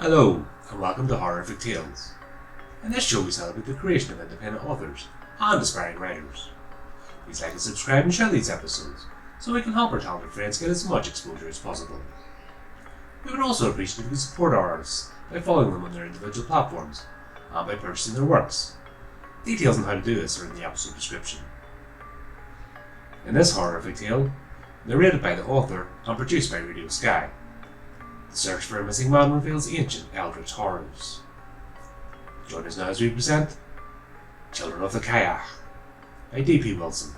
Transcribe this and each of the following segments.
Hello, and welcome to Horrific Tales. In this show we celebrate the creation of independent authors and aspiring writers. Please like and subscribe and share these episodes so we can help our talented friends get as much exposure as possible. We would also appreciate if you could support our artists by following them on their individual platforms and by purchasing their works. Details on how to do this are in the episode description. In this horrific tale, narrated by the author and produced by Radio Sky, the search for a missing man reveals ancient eldritch horrors. Join us now as we present Children of the Cailleach by D.P. Wilson.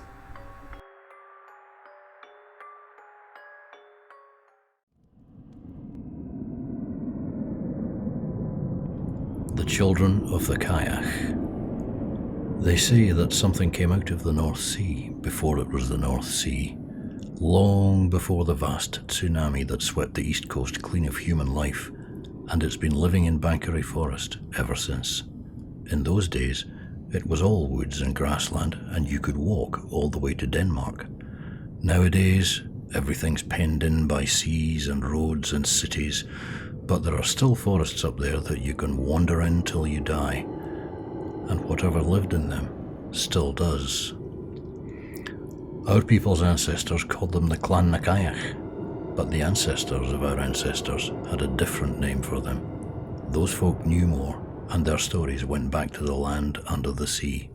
The Children of the Cailleach. They say that something came out of the North Sea before it was the North Sea, long before the vast tsunami that swept the east coast clean of human life, and it's been living in Bankery Forest ever since. In those days, it was all woods and grassland, and you could walk all the way to Denmark. Nowadays, everything's penned in by seas and roads and cities, but there are still forests up there that you can wander in till you die, and whatever lived in them still does. Our people's ancestors called them the Clan na Cailleach, but the ancestors of our ancestors had a different name for them. Those folk knew more, and their stories went back to the land under the sea.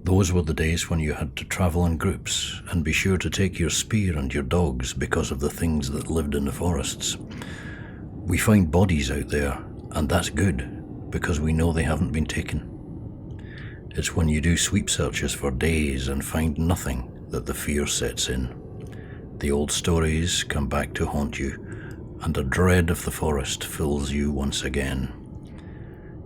Those were the days when you had to travel in groups and be sure to take your spear and your dogs because of the things that lived in the forests. We find bodies out there, and that's good, because we know they haven't been taken. It's when you do sweep searches for days and find nothing that the fear sets in. The old stories come back to haunt you, and a dread of the forest fills you once again.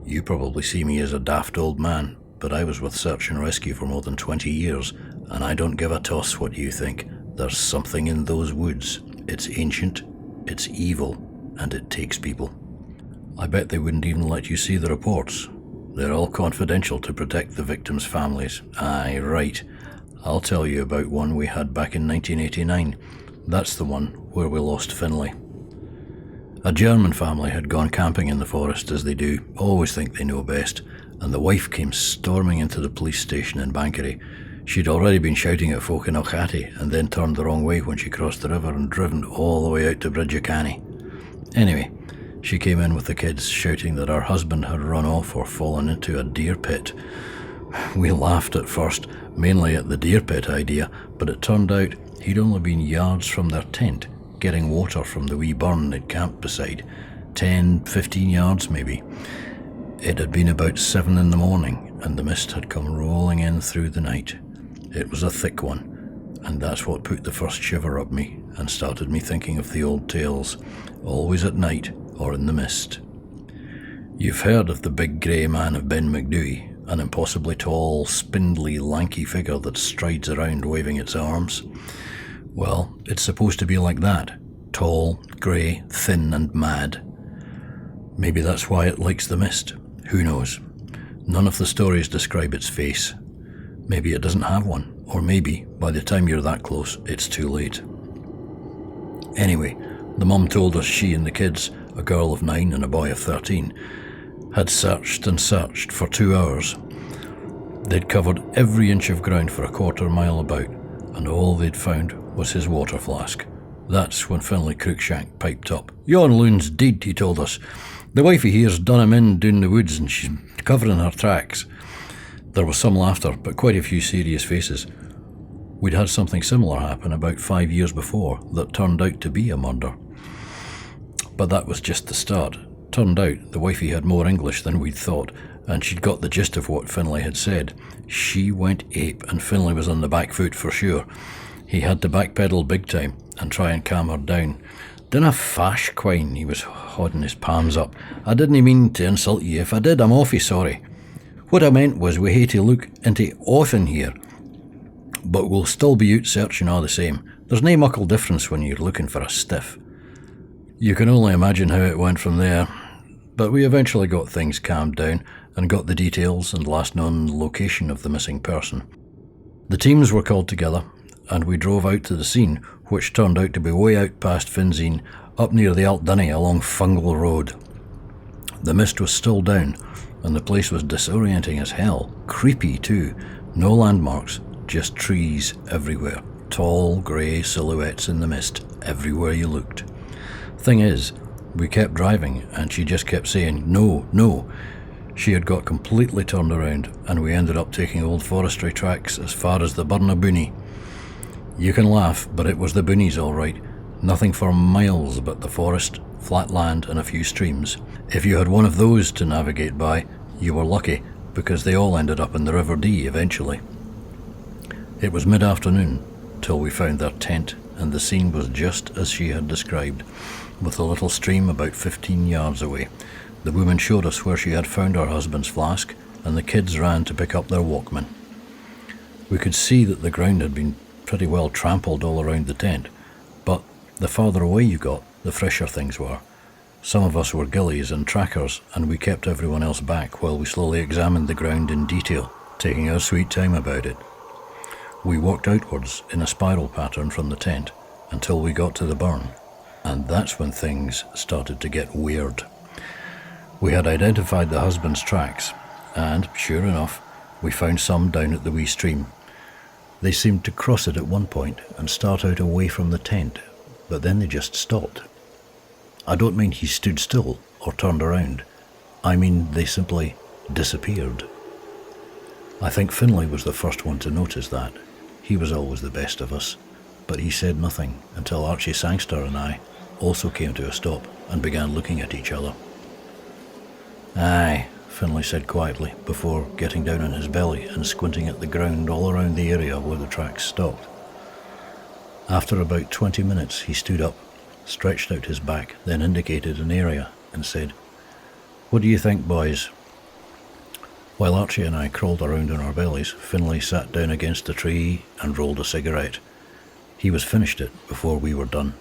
You probably see me as a daft old man, but I was with Search and Rescue for more than 20 years, and I don't give a toss what you think. There's something in those woods. It's ancient, it's evil, and it takes people. I bet they wouldn't even let you see the reports. They're all confidential to protect the victims' families. Aye, right. I'll tell you about one we had back in 1989. That's the one where we lost Finlay. A German family had gone camping in the forest, as they do, always think they know best, and the wife came storming into the police station in Bankery. She'd already been shouting at folk in Ochati, and then turned the wrong way when she crossed the river and driven all the way out to Bridgecany. Anyway, she came in with the kids, shouting that her husband had run off or fallen into a deer pit. We laughed at first, mainly at the deer pit idea, but it turned out he'd only been yards from their tent, getting water from the wee burn they'd camped beside. 10, 15 yards maybe. It had been about 7 in the morning, and the mist had come rolling in through the night. It was a thick one, and that's what put the first shiver up me and started me thinking of the old tales, always at night or in the mist. You've heard of the big grey man of Ben Macdui, an impossibly tall, spindly, lanky figure that strides around waving its arms? Well, it's supposed to be like that. Tall, grey, thin and mad. Maybe that's why it likes the mist. Who knows? None of the stories describe its face. Maybe it doesn't have one, or maybe, by the time you're that close, it's too late. Anyway, the mum told us she and the kids, a girl of 9 and a boy of 13, had searched and searched for 2 hours. They'd covered every inch of ground for a quarter mile about, and all they'd found was his water flask. That's when Finlay Cruikshank piped up. "Yon loon's dead," he told us. "The wifey here's done him in down the woods and she's covering her tracks." There was some laughter, but quite a few serious faces. We'd had something similar happen about 5 years before that turned out to be a murder. But that was just the start. Turned out the wifey had more English than we'd thought, and she'd got the gist of what Finlay had said. She went ape, and Finlay was on the back foot for sure. He had to backpedal big time and try and calm her down. "Dinna fash, Quine," he was holding his palms up. "I didn't mean to insult ye. If I did, I'm awfully sorry. What I meant was we hae to look into often here, but we'll still be out searching all the same. There's nae muckle difference when you're looking for a stiff." You can only imagine how it went from there, but we eventually got things calmed down and got the details and last known location of the missing person. The teams were called together, and we drove out to the scene, which turned out to be way out past Finzine, up near the Altdunny along Fungal Road. The mist was still down, and the place was disorienting as hell. Creepy too. No landmarks, just trees everywhere. Tall, grey silhouettes in the mist, everywhere you looked. Thing is, we kept driving, and she just kept saying, no, no. She had got completely turned around, and we ended up taking old forestry tracks as far as the Burnabooney. You can laugh, but it was the boonies all right. Nothing for miles but the forest, flat land and a few streams. If you had one of those to navigate by, you were lucky, because they all ended up in the River Dee eventually. It was mid-afternoon till we found their tent, and the scene was just as she had described, with a little stream about 15 yards away. The woman showed us where she had found her husband's flask, and the kids ran to pick up their Walkman. We could see that the ground had been pretty well trampled all around the tent, but the farther away you got, the fresher things were. Some of us were ghillies and trackers, and we kept everyone else back while we slowly examined the ground in detail, taking our sweet time about it. We walked outwards in a spiral pattern from the tent until we got to the burn, and that's when things started to get weird. We had identified the husband's tracks, and, sure enough, we found some down at the wee stream. They seemed to cross it at one point and start out away from the tent, but then they just stopped. I don't mean he stood still or turned around. I mean they simply disappeared. I think Finlay was the first one to notice that. He was always the best of us, but he said nothing until Archie Sangster and I also came to a stop and began looking at each other. "Aye," Finlay said quietly before getting down on his belly and squinting at the ground all around the area where the tracks stopped. After about 20 minutes he stood up, stretched out his back, then indicated an area and said, "What do you think, boys?" While Archie and I crawled around on our bellies, Finlay sat down against a tree and rolled a cigarette. He was finished it before we were done.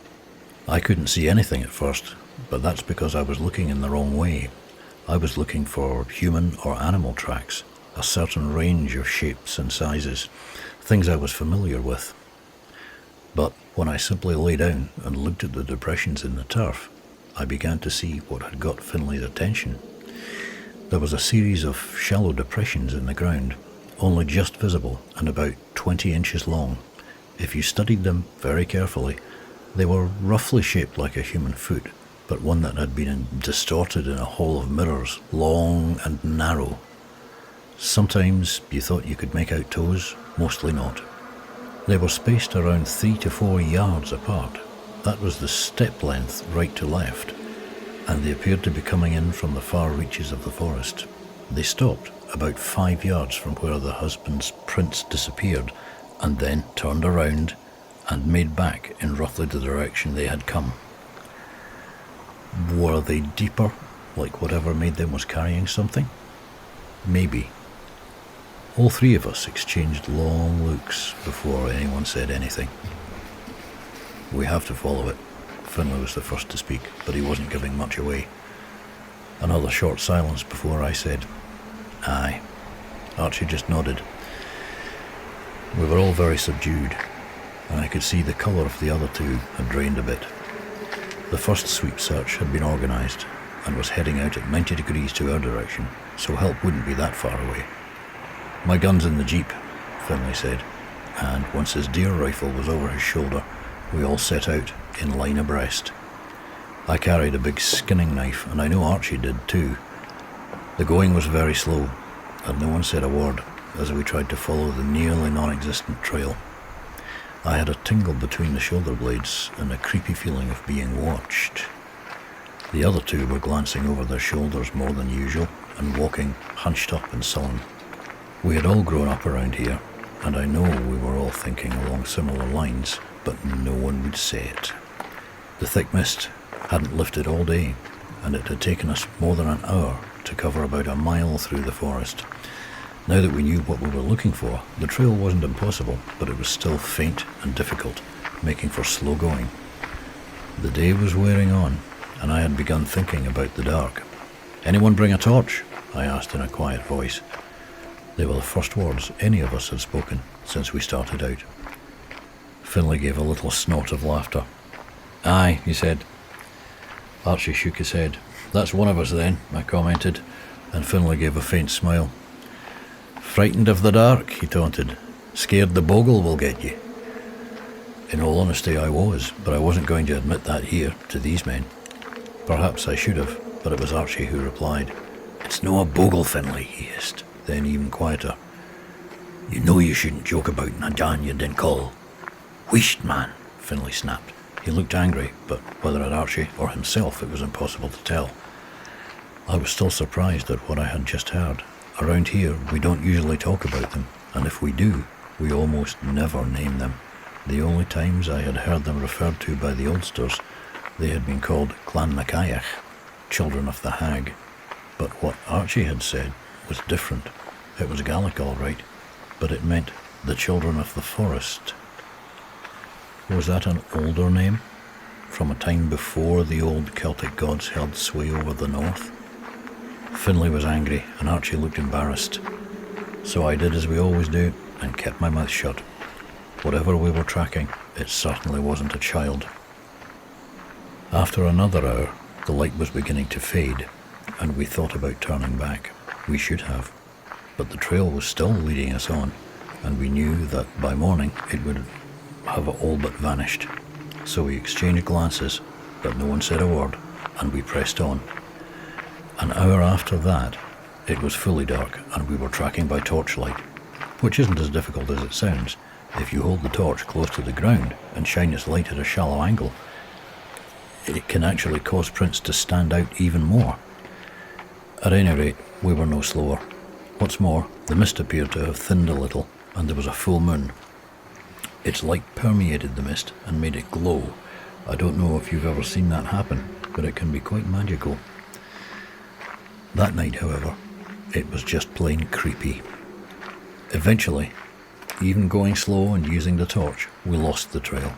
I couldn't see anything at first, but that's because I was looking in the wrong way. I was looking for human or animal tracks, a certain range of shapes and sizes, things I was familiar with. But when I simply lay down and looked at the depressions in the turf, I began to see what had got Finlay's attention. There was a series of shallow depressions in the ground, only just visible and about 20 inches long. If you studied them very carefully, they were roughly shaped like a human foot, but one that had been distorted in a hall of mirrors, long and narrow. Sometimes you thought you could make out toes, mostly not. They were spaced around 3 to 4 yards apart. That was the step length right to left, and they appeared to be coming in from the far reaches of the forest. They stopped about 5 yards from where the husband's prints disappeared, and then turned around and made back in roughly the direction they had come. Were they deeper, like whatever made them was carrying something? Maybe. All three of us exchanged long looks before anyone said anything. "We have to follow it." Finlay was the first to speak, but he wasn't giving much away. Another short silence before I said, "Aye." Archie just nodded. We were all very subdued, and I could see the colour of the other two had drained a bit. The first sweep search had been organised and was heading out at 90 degrees to our direction, so help wouldn't be that far away. "My gun's in the jeep," Finlay said, and once his deer rifle was over his shoulder, we all set out in line abreast. I carried a big skinning knife, and I know Archie did too. The going was very slow, and no one said a word as we tried to follow the nearly non-existent trail. I had a tingle between the shoulder blades and a creepy feeling of being watched. The other two were glancing over their shoulders more than usual and walking hunched up and sullen. We had all grown up around here, and I know we were all thinking along similar lines, but no one would say it. The thick mist hadn't lifted all day, and it had taken us more than an hour to cover about a mile through the forest. Now that we knew what we were looking for, the trail wasn't impossible, but it was still faint and difficult, making for slow going. The day was wearing on, and I had begun thinking about the dark. "Anyone bring a torch?" I asked in a quiet voice. They were the first words any of us had spoken since we started out. Finlay gave a little snort of laughter. "Aye," he said. Archie shook his head. "That's one of us then," I commented, and Finlay gave a faint smile. "Frightened of the dark?" he taunted. "Scared the bogle will get you?" In all honesty, I was, but I wasn't going to admit that here, to these men. Perhaps I should have, but it was Archie who replied. "It's no a bogle, Finlay," he hissed, then even quieter. "You know you shouldn't joke about na Jan you didn't call." "Wheesht, man," Finlay snapped. He looked angry, but whether at Archie or himself it was impossible to tell. I was still surprised at what I had just heard. Around here, we don't usually talk about them, and if we do, we almost never name them. The only times I had heard them referred to by the oldsters, they had been called Clan Cailleach, children of the hag. But what Archie had said was different. It was Gaelic all right, but it meant the children of the forest. Was that an older name? From a time before the old Celtic gods held sway over the north? Finlay was angry, and Archie looked embarrassed. So I did as we always do, and kept my mouth shut. Whatever we were tracking, it certainly wasn't a child. After another hour, the light was beginning to fade, and we thought about turning back. We should have. But the trail was still leading us on, and we knew that by morning it would have all but vanished. So we exchanged glances, but no one said a word, and we pressed on. An hour after that, it was fully dark, and we were tracking by torchlight, which isn't as difficult as it sounds. If you hold the torch close to the ground and shine its light at a shallow angle, it can actually cause prints to stand out even more. At any rate, we were no slower. What's more, the mist appeared to have thinned a little, and there was a full moon. Its light permeated the mist and made it glow. I don't know if you've ever seen that happen, but it can be quite magical. That night, however, it was just plain creepy. Eventually, even going slow and using the torch, we lost the trail.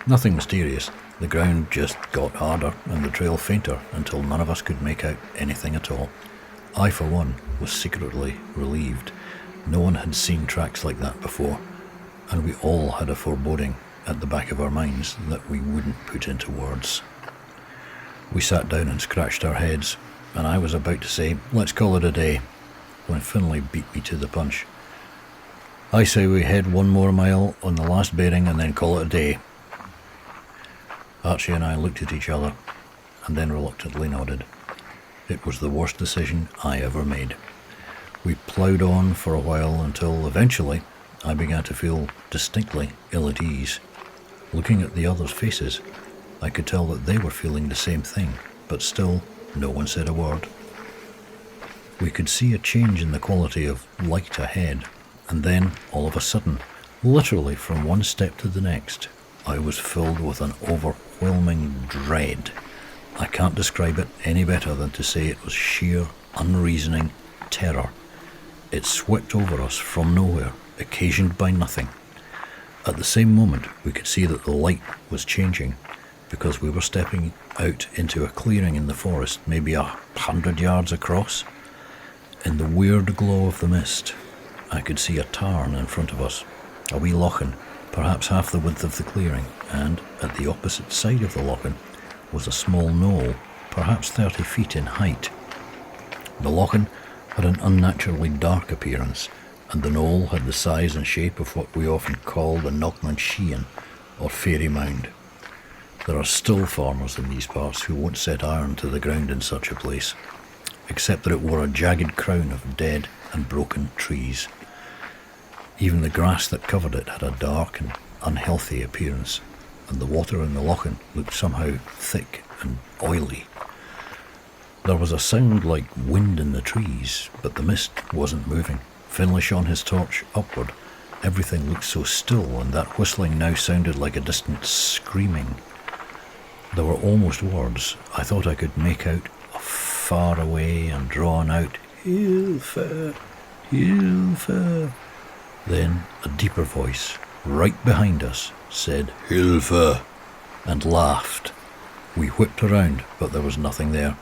Nothing mysterious. The ground just got harder and the trail fainter until none of us could make out anything at all. I, for one, was secretly relieved. No one had seen tracks like that before, and we all had a foreboding at the back of our minds that we wouldn't put into words. We sat down and scratched our heads, and I was about to say, "Let's call it a day," when Finlay beat me to the punch. "I say we head 1 more mile on the last bearing and then call it a day." Archie and I looked at each other, and then reluctantly nodded. It was the worst decision I ever made. We ploughed on for a while until eventually I began to feel distinctly ill at ease. Looking at the others' faces, I could tell that they were feeling the same thing, but still no one said a word. We could see a change in the quality of light ahead, and then, all of a sudden, literally from one step to the next, I was filled with an overwhelming dread. I can't describe it any better than to say it was sheer, unreasoning terror. It swept over us from nowhere, occasioned by nothing. At the same moment, we could see that the light was changing, because we were stepping out into a clearing in the forest, maybe 100 yards across. In the weird glow of the mist, I could see a tarn in front of us, a wee lochen, perhaps half the width of the clearing, and at the opposite side of the lochen was a small knoll, perhaps 30 feet in height. The lochen had an unnaturally dark appearance, and the knoll had the size and shape of what we often call the Knockman Sheehan, or fairy mound. There are still farmers in these parts who won't set iron to the ground in such a place, except that it wore a jagged crown of dead and broken trees. Even the grass that covered it had a dark and unhealthy appearance, and the water in the lochen looked somehow thick and oily. There was a sound like wind in the trees, but the mist wasn't moving. Finlay shone his torch upward. Everything looked so still, and that whistling now sounded like a distant screaming. There were almost words. I thought I could make out a far away and drawn out "Hilfe, Hilfe." Then a deeper voice, right behind us, said "Hilfe," and laughed. We whipped around, but there was nothing there.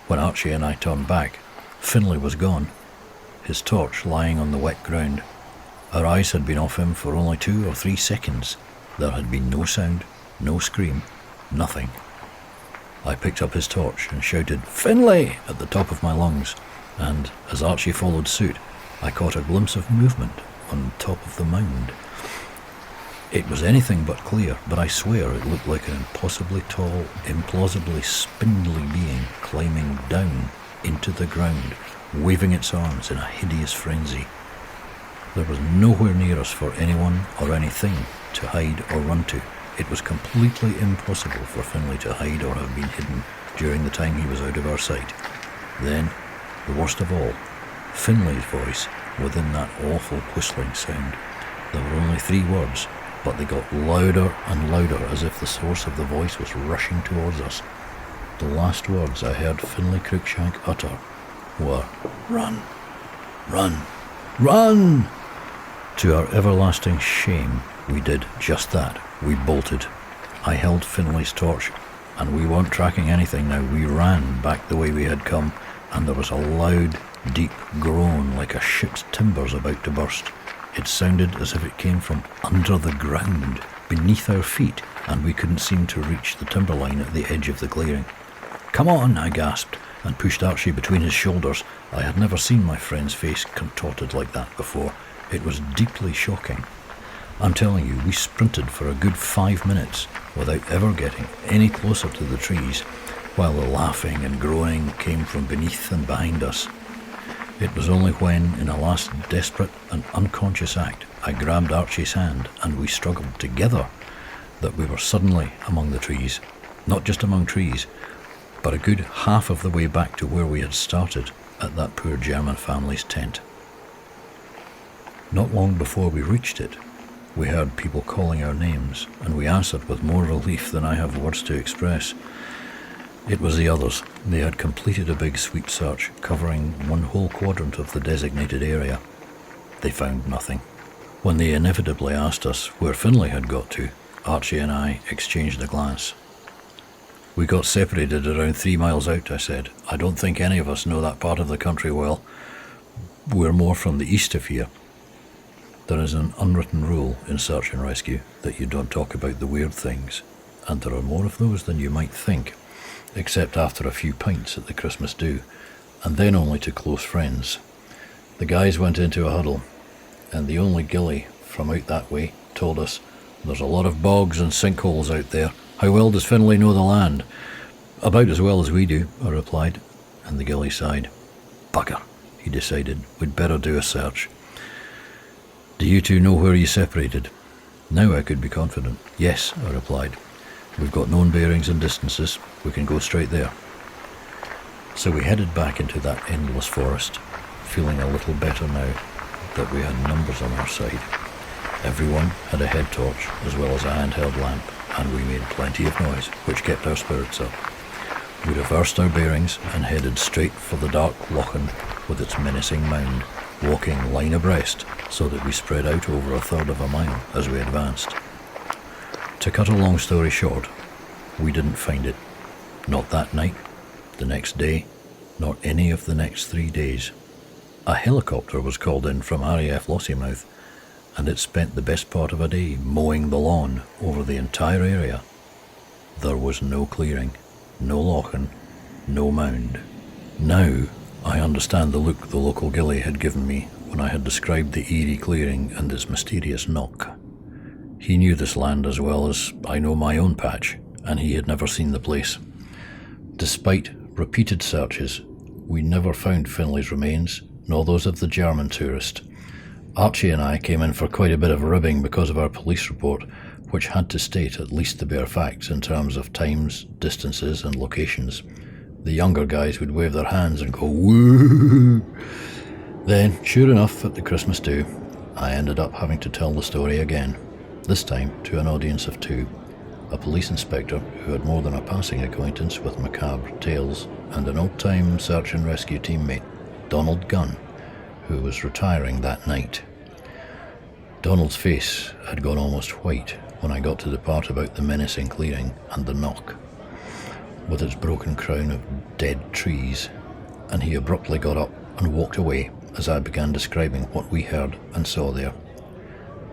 When Archie and I turned back, Finlay was gone, his torch lying on the wet ground. Our eyes had been off him for only 2 or 3 seconds. There had been no sound, no scream, nothing. I picked up his torch and shouted, "Finlay!" at the top of my lungs, and as Archie followed suit, I caught a glimpse of movement on top of the mound. It was anything but clear, but I swear it looked like an impossibly tall, implausibly spindly being climbing down into the ground, waving its arms in a hideous frenzy. There was nowhere near us for anyone or anything to hide or run to. It was completely impossible for Finlay to hide or have been hidden during the time he was out of our sight. Then, the worst of all, Finlay's voice within that awful whistling sound. There were only 3 words, but they got louder and louder as if the source of the voice was rushing towards us. The last words I heard Finlay Cruikshank utter were, "Run! Run! Run!" To our everlasting shame, we did just that. We bolted. I held Finlay's torch, and we weren't tracking anything now. We ran back the way we had come, and there was a loud, deep groan like a ship's timbers about to burst. It sounded as if it came from under the ground, beneath our feet, and we couldn't seem to reach the timberline at the edge of the clearing. "Come on," I gasped, and pushed Archie between his shoulders. I had never seen my friend's face contorted like that before. It was deeply shocking. I'm telling you, we sprinted for a good 5 minutes without ever getting any closer to the trees, while the laughing and groaning came from beneath and behind us. It was only when, in a last desperate and unconscious act, I grabbed Archie's hand and we struggled together, that we were suddenly among the trees. Not just among trees, but a good half of the way back to where we had started, at that poor German family's tent. Not long before we reached it, we heard people calling our names, and we answered with more relief than I have words to express. It was the others. They had completed a big sweep search, covering 1 whole quadrant of the designated area. They found nothing. When they inevitably asked us where Finlay had got to, Archie and I exchanged a glance. "We got separated around 3 miles out," I said. "I don't think any of us know that part of the country well. We're more from the east of here." There is an unwritten rule in search and rescue that you don't talk about the weird things, and there are more of those than you might think, except after a few pints at the Christmas do, and then only to close friends. The guys went into a huddle, and the only ghillie from out that way told us, "There's a lot of bogs and sinkholes out there. How well does Finlay know the land?" "About as well as we do," I replied, and the ghillie sighed. "Bugger," he decided, "we'd better do a search." "Do you two know where you separated?" Now I could be confident. "Yes," I replied. "We've got known bearings and distances. We can go straight there." So we headed back into that endless forest, feeling a little better now that we had numbers on our side. Everyone had a head torch as well as a handheld lamp, and we made plenty of noise, which kept our spirits up. We reversed our bearings and headed straight for the dark lochen with its menacing mound, walking line abreast so that we spread out over 1/3 of a mile as we advanced. To cut a long story short, we didn't find it. Not that night, the next day, nor any of the next 3 days. A helicopter was called in from RAF Lossiemouth, and it spent the best part of a day mowing the lawn over the entire area. There was no clearing, no lochen, no mound. Now I understand the look the local ghillie had given me when I had described the eerie clearing and its mysterious knock. He knew this land as well as I know my own patch, and he had never seen the place. Despite repeated searches, we never found Finlay's remains, nor those of the German tourist. Archie and I came in for quite a bit of ribbing because of our police report, which had to state at least the bare facts in terms of times, distances and locations. The younger guys would wave their hands and go, "Woo!" Then, sure enough, at the Christmas do, I ended up having to tell the story again, this time to an audience of 2, a police inspector who had more than a passing acquaintance with macabre tales, and an old-time search and rescue teammate, Donald Gunn, who was retiring that night. Donald's face had gone almost white when I got to the part about the menacing clearing and the knock, with its broken crown of dead trees, and he abruptly got up and walked away as I began describing what we heard and saw there.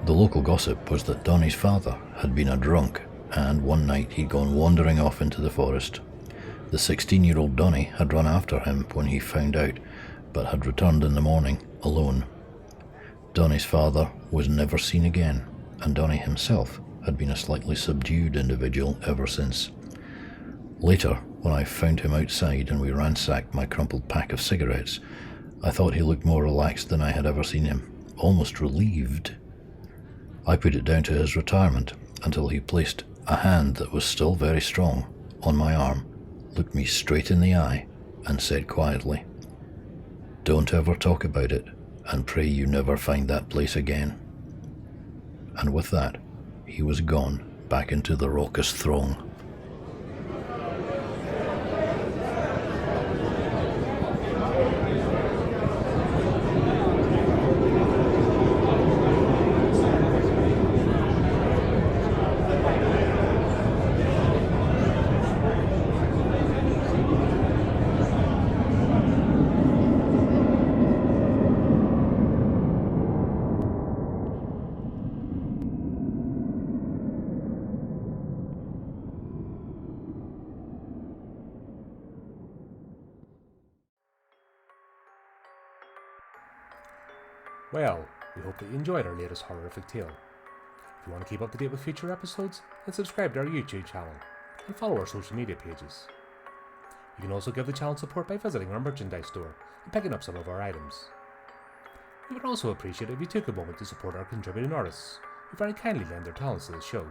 The local gossip was that Donnie's father had been a drunk, and one night he'd gone wandering off into the forest. The 16-year-old Donny had run after him when he found out, but had returned in the morning alone. Donny's father was never seen again, and Donny himself had been a slightly subdued individual ever since. Later, when I found him outside and we ransacked my crumpled pack of cigarettes, I thought he looked more relaxed than I had ever seen him, almost relieved. I put it down to his retirement until he placed a hand that was still very strong on my arm, looked me straight in the eye, and said quietly, "Don't ever talk about it, and pray you never find that place again." And with that, he was gone back into the raucous throng. Well, we hope that you enjoyed our latest horrific tale. If you want to keep up to date with future episodes, then subscribe to our YouTube channel and follow our social media pages. You can also give the channel support by visiting our merchandise store and picking up some of our items. We would also appreciate it if you took a moment to support our contributing artists who very kindly lend their talents to the show.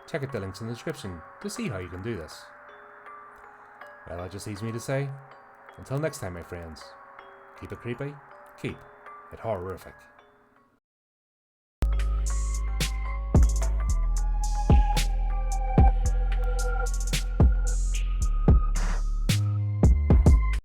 Check out the links in the description to see how you can do this. Well, that just leaves me to say, until next time my friends, keep it creepy, keep it horrific.